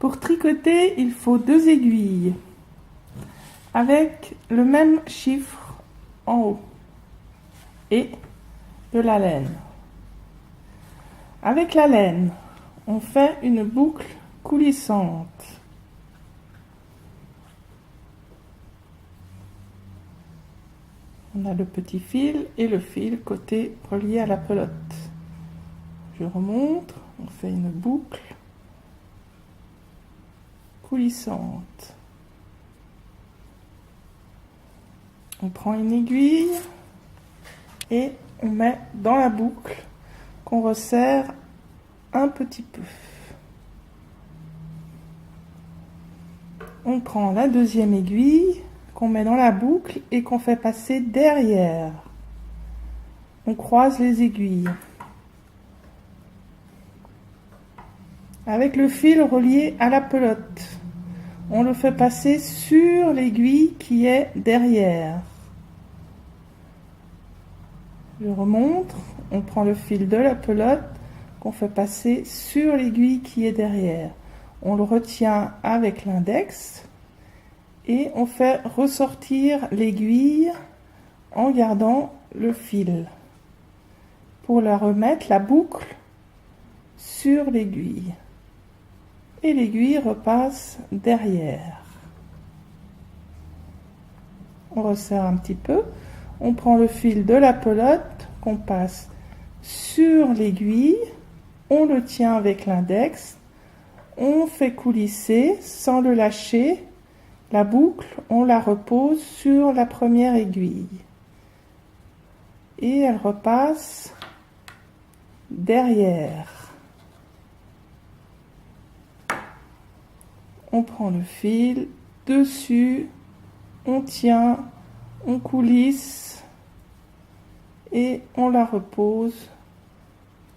Pour tricoter, il faut 2 aiguilles avec le même chiffre en haut et de la laine. Avec la laine, on fait une boucle coulissante. On a le petit fil et le fil côté relié à la pelote. Je remonte, on fait une boucle coulissante. On prend une aiguille et on met dans la boucle qu'on resserre un petit peu. On prend la deuxième aiguille qu'on met dans la boucle et qu'on fait passer derrière. On croise les aiguilles. Avec le fil relié à la pelote, on le fait passer sur l'aiguille qui est derrière. Je remonte, on prend le fil de la pelote qu'on fait passer sur l'aiguille qui est derrière. On le retient avec l'index et on fait ressortir l'aiguille en gardant le fil pour la remettre la boucle sur l'aiguille. Et l'aiguille repasse derrière. On resserre un petit peu. On prend le fil de la pelote qu'on passe sur l'aiguille. On le tient avec l'index. On fait coulisser sans le lâcher. La boucle, on la repose sur la première aiguille. Et elle repasse derrière. On prend le fil dessus, on tient, on coulisse et on la repose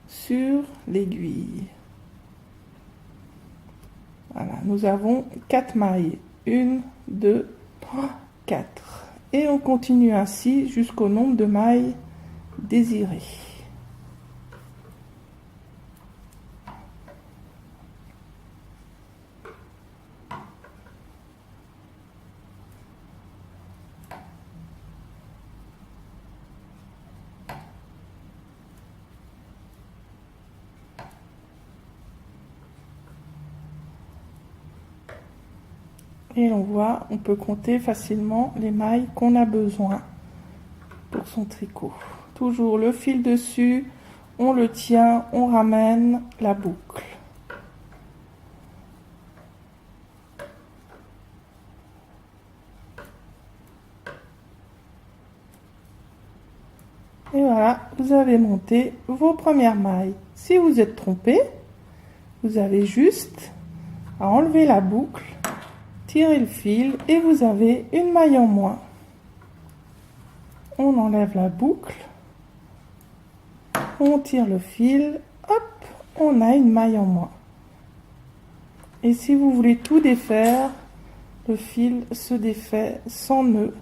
sur l'aiguille. Voilà, nous avons 4 mailles. 1, 2, 3, 4. Et on continue ainsi jusqu'au nombre de mailles désirées. Et on voit, on peut compter facilement les mailles qu'on a besoin pour son tricot. Toujours le fil dessus, on le tient, on ramène la boucle. Et voilà, vous avez monté vos premières mailles. Si vous êtes trompé, vous avez juste à enlever la boucle, tirer le fil et vous avez une maille en moins. On enlève la boucle, on tire le fil, hop, on a une maille en moins. Et si vous voulez tout défaire, le fil se défait sans nœud.